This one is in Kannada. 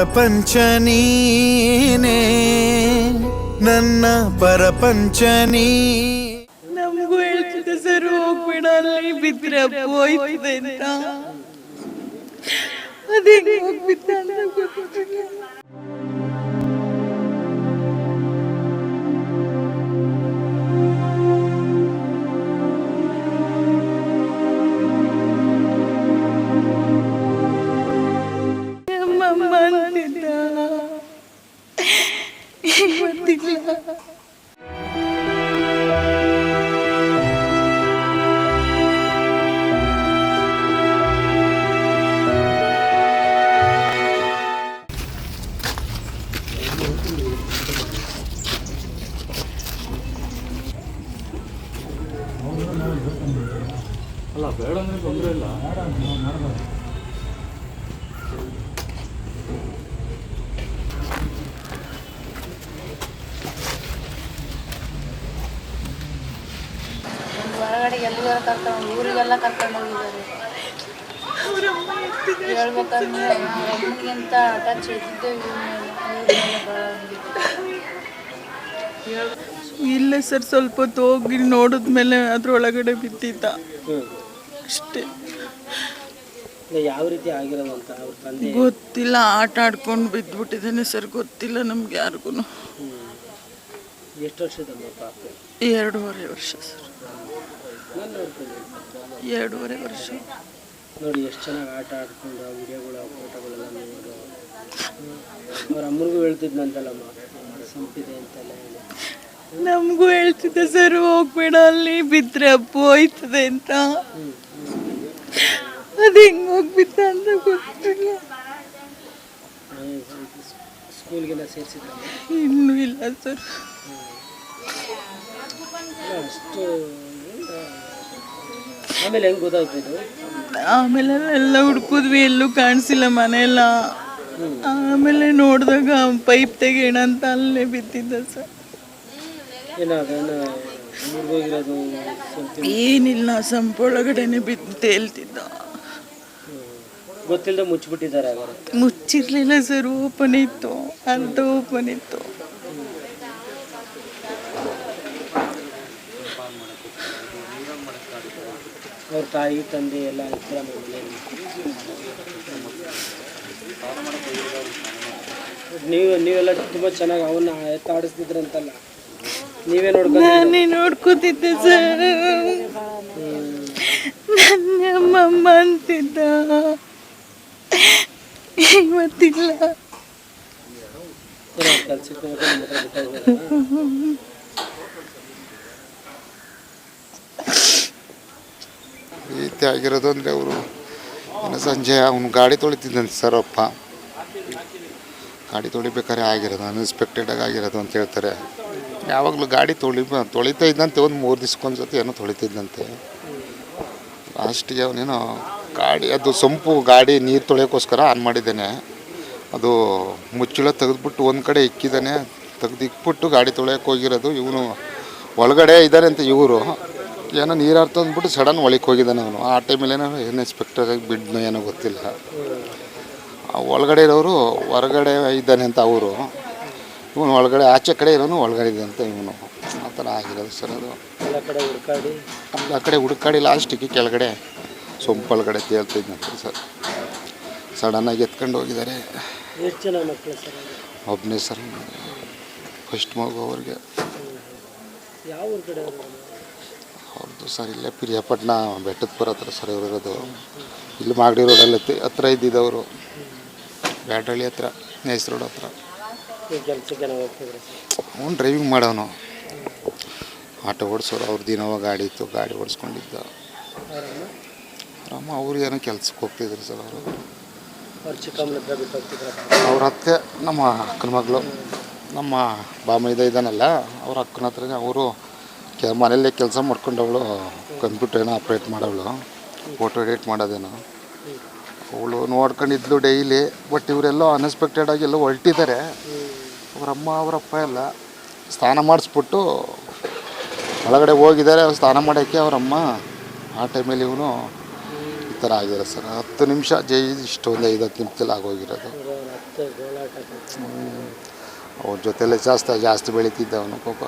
ಪ್ರಪಂಚ ನೀನೇ, ನನ್ನ ಪ್ರಪಂಚ ನೀ. ನಮಗೂ ಹೇಳ್ತಿದ್ದೆ ಸರ್, ಹೋಗ್ಬೇಡ ಅಲ್ಲಿ ಬಿದ್ರೆ ಹೋಯ್ತದೆ ಅಂತ. ಅದೇ ಹೋಗ್ಬಿಟ್ಟ ಅಂತ ಗೊತ್ತಿಲ್ಲ. ಅಲ್ಲ ಬೇಡ ಅಂದರೆ ತೊಂದರೆ ಇಲ್ಲ. ಹೊರಗಡೆ ಎಲ್ಲಿಗಾರ ಕರ್ಕೊಂಡು ಊರಿಗೆಲ್ಲ ಕರ್ಕೊಂಡು ಹೋಗಿದ್ದಾರೆ. ಹೇಳ್ಬೇಕಂದ್ರೆ ಅಮ್ಮನಿಗಿಂತ ಟಚ್ ಇದ್ದಿದ್ದೆ ಇಲ್ಲ ಸರ್, ಸ್ವಲ್ಪ ಹೊತ್ತು ಹೋಗಿ ನೋಡಿದ್ಮೇಲೆ ಅದ್ರೊಳಗಡೆ ಬಿದ್ದಿದ್ದ ಅಷ್ಟೇ. ಯಾವ ರೀತಿ ಆಗಿರೋದು ಅಂತ ಅವ್ರ ತಂದೆ ಗೊತ್ತಿಲ್ಲ. ಆಟ ಆಡ್ಕೊಂಡು ಬಿದ್ದುಬಿಟ್ಟಿದ್ದಾನೆ ಸರ್, ಗೊತ್ತಿಲ್ಲ ನಮ್ಗೆ ಯಾರಿಗೂ. ಎಷ್ಟು ವರ್ಷದ ಪಾಪ? 2.5 ವರ್ಷ ಸರ್. 2.5 ವರ್ಷ. ನೋಡಿ ಎಷ್ಟು ಚೆನ್ನಾಗಿ ಆಟ ಆಡ್ಕೊಂಡು ವಿಡಿಯೋಗಳು ಫೋಟೋಗಳೆಲ್ಲ ನೋಡು. ಅವ್ರ ಅಮ್ಮನಿಗೂ ಹೇಳ್ತಿದ್ನಂತಲ್ಲಮ್ಮ ಸಂಪಿದೆ ಅಂತೆಲ್ಲ ಹೇಳಿ. ನಮಗೂ ಹೇಳ್ತಿದ್ದೆ ಸರ್, ಹೋಗ್ಬೇಡ ಅಲ್ಲಿ ಬಿದ್ರೆ ಅಪ್ಪು ಹೋಯ್ತದೆ ಅಂತ. ಅದು ಹೆಂಗೆ ಹೋಗ್ಬಿಟ್ಟ ಅಂತ ಗೊತ್ತಿಲ್ಲ. ಸ್ಕೂಲ್ಗೆಲ್ಲ ಸೇರಿಸಿದ್ರೆ ಇನ್ನೂ ಇಲ್ಲ ಸರ್. ಅಷ್ಟು ಆಮೇಲೆ ಹೆಂಗೆ ಗೊತ್ತಾಯ್ತು ಇದು? ಆಮೇಲೆ ಎಲ್ಲ ಹುಡ್ಕಿದ್ವಿ, ಎಲ್ಲೂ ಕಾಣಿಸಿಲ್ಲ ಮನೆಯೆಲ್ಲ. ಆಮೇಲೆ ನೋಡಿದಾಗ ಪೈಪ್ ತೆಗೆಯೋಣ ಅಂತ ಅಲ್ಲೇ ಬಿದ್ದಿದ್ದ ಸರ್. ಏನಿಲ್ಲ, ಸಂಪೊಳಗಡೆನೆ ಬಿದ್ದು ತೇಲ್ತಿದ್ದ. ಗೊತ್ತಿಲ್ಲದೆ ಮುಚ್ಚಿಬಿಟ್ಟಿದ್ದಾರೆ. ಮುಚ್ಚಿರ್ಲಿಲ್ಲ ಸರ್, ಓಪನ್ ಇತ್ತು, ಅಂತ ಓಪನ್ ಇತ್ತು. ಅವ್ರ ತಾಯಿ ತಂದೆ ಎಲ್ಲ ಇದ್ರ ನೀವೆಲ್ಲ ತುಂಬ ಚೆನ್ನಾಗಿ ಅವನ್ನ ಎತ್ತಾಡಿಸ್ತಿದ್ರಂತಲ್ಲ, ನೀವೇ ನಾನೇ ನೋಡ್ಕೋತಿದ್ದೆ ಸರ್. ನಮ್ಮಮ್ಮ ಅಂತಿದ್ದ, ಇವತ್ತಿಲ್ಲ. ಕೆಲ್ಸಕ್ಕೆ ಈ ರೀತಿ ಆಗಿರೋದು ಅಂದರೆ ಅವರು ಇನ್ನು ಸಂಜೆ ಅವನು ಗಾಡಿ ತೊಳಿತಿದ್ದಂತೆ ಸರ್. ಅಪ್ಪ ಗಾಡಿ ತೊಳಿಬೇಕಾದ್ರೆ ಆಗಿರೋದು, ಅನ್ಎಕ್ಸ್ಪೆಕ್ಟೆಡಾಗಿ ಆಗಿರೋದು ಅಂತ ಹೇಳ್ತಾರೆ. ಯಾವಾಗಲೂ ಗಾಡಿ ತೊಳಿತಾ ಇದ್ದಂತೆ, ಒಂದು 3 ದಿವ್ಸಕ್ಕೊಂದು ಸತಿ ಏನೋ ತೊಳಿತಿದ್ದಂತೆ. ಲಾಸ್ಟಿಗೆ ಅವನೇನೋ ಗಾಡಿ ಅದು ಸಂಪು ಗಾಡಿ ನೀರು ತೊಳೆಯೋಕ್ಕೋಸ್ಕರ ಆನ್ ಮಾಡಿದ್ದಾನೆ. ಅದು ಮುಚ್ಚಳ ತೆಗೆದ್ಬಿಟ್ಟು ಒಂದು ಕಡೆ ಇಕ್ಕಿದ್ದಾನೆ. ಇಕ್ಬಿಟ್ಟು ಗಾಡಿ ತೊಳೆಯೋಕೆ ಹೋಗಿರೋದು. ಇವನು ಒಳಗಡೆ ಇದ್ದಾರೆ ಅಂತ ಇವರು ಏನೋ ನೀರು ಹರ್ತು ಅಂದ್ಬಿಟ್ಟು ಸಡನ್ ಒಳಗೆ ಹೋಗಿದ್ದಾನೆ ಅವನು. ಆ ಟೈಮಲ್ಲಿ ಏನೋ ಅನ್ಎಕ್ಸ್ಪೆಕ್ಟೆಡಾಗಿ ಬಿಡ್ನೋ ಏನೋ ಗೊತ್ತಿಲ್ಲ. ಒಳಗಡೆ ಇರೋರು ಹೊರಗಡೆ ಇದ್ದಾನೆ ಅಂತ ಅವರು, ಇವನು ಒಳಗಡೆ ಆಚೆ ಕಡೆ ಇರೋನು ಒಳಗಡೆ ಇದೆ ಅಂತ ಇವನು. ಆ ಥರ ಆಗಿರೋದು ಸರ್. ಅದು ಎಲ್ಲ ಕಡೆ ಹುಡುಕಾಡಿ ಲಾಸ್ಟಿಗೆ ಕೆಳಗಡೆ ಸೊಂಪೊಳಗಡೆ ತೇಳ್ತಿದ್ದಂತೆ ಸರ್. ಸಡನ್ನಾಗಿ ಎತ್ಕೊಂಡು ಹೋಗಿದ್ದಾರೆ. ಎಷ್ಟು ಜನ ಮಕ್ಕಳು ಸರ್? ಒಬ್ಬನೇ ಸರ್, ಫಸ್ಟ್ ಮಗು ಅವ್ರಿಗೆ. ಯಾವ ಊರ ಕಡೆ ಅವ್ರದ್ದು ಸರ್ ಇಲ್ಲೇ ಪಿರಿಯಾಪಟ್ಟಣ ಬೆಟ್ಟದಪುರ ಹತ್ರ ಸರ್ ಇರೋದು. ಇಲ್ಲಿ ಮಾಗಡಿ ರೋಡಲ್ಲಿ ಹತ್ರ ಇದ್ದಿದ್ದವರು, ಬ್ಯಾಟಳ್ಳಿ ಹತ್ರ, ನೇಸ್ ರೋಡ್ ಹತ್ರ. ಕೆಲಸಕ್ಕೆ ಹೋಗ್ತಿದ್ರು? ಅವನು ಡ್ರೈವಿಂಗ್ ಮಾಡೋನು, ಆಟೋ ಓಡಿಸೋರು. ಅವ್ರದ್ದು ಏನೋ ಗಾಡಿ ಇತ್ತು, ಗಾಡಿ ಓಡಿಸ್ಕೊಂಡಿದ್ದ. ಅಮ್ಮ ಅವ್ರು ಏನೋ ಕೆಲ್ಸಕ್ಕೆ ಹೋಗ್ತಿದ್ರು ಸರ್. ಅವ್ರ ಅತ್ತೆ ನಮ್ಮ ಅಕ್ಕನ ಮಗಳು, ನಮ್ಮ ಬಾಮೈದ ಇದ್ದಾನಲ್ಲ ಅವ್ರ ಅಕ್ಕನ ಹತ್ರನೇ. ಅವರು ಮನೆಯಲ್ಲೇ ಕೆಲಸ ಮಾಡ್ಕೊಂಡವಳು, ಕಂಪ್ಯೂಟರ್ ಏನೋ ಆಪ್ರೇಟ್ ಮಾಡೋವಳು, ಫೋಟೋ ಎಡಿಟ್ ಮಾಡೋದೇನೋ. ಅವಳು ನೋಡ್ಕೊಂಡಿದ್ಲು ಡೈಲಿ. ಬಟ್ ಇವರೆಲ್ಲೋ ಅನ್ಎಕ್ಸ್ಪೆಕ್ಟೆಡಾಗಿ ಎಲ್ಲೋ ಹೊರಟಿದ್ದಾರೆ. ಅವರಮ್ಮ ಅವರಪ್ಪ ಎಲ್ಲ ಸ್ನಾನ ಮಾಡಿಸ್ಬಿಟ್ಟು ಒಳಗಡೆ ಹೋಗಿದ್ದಾರೆ ಸ್ನಾನ ಮಾಡೋಕ್ಕೆ ಅವರಮ್ಮ. ಆ ಟೈಮಲ್ಲಿ ಇವನು ಈ ಥರ ಆಗಿರೋದು ಸರ್ 10 ನಿಮಿಷ ಇಷ್ಟೊಂದು 5-10 ನಿಮಿಷದಲ್ಲಿ ಆಗೋಗಿರೋದು. ಮತ್ತೆ ಗೋಳಾಟ ಅವ್ರ ಜೊತೆಲೆ ಜಾಸ್ತಿ ಬೆಳೀತಿದ್ದ ಅವನು ಪಾಪ.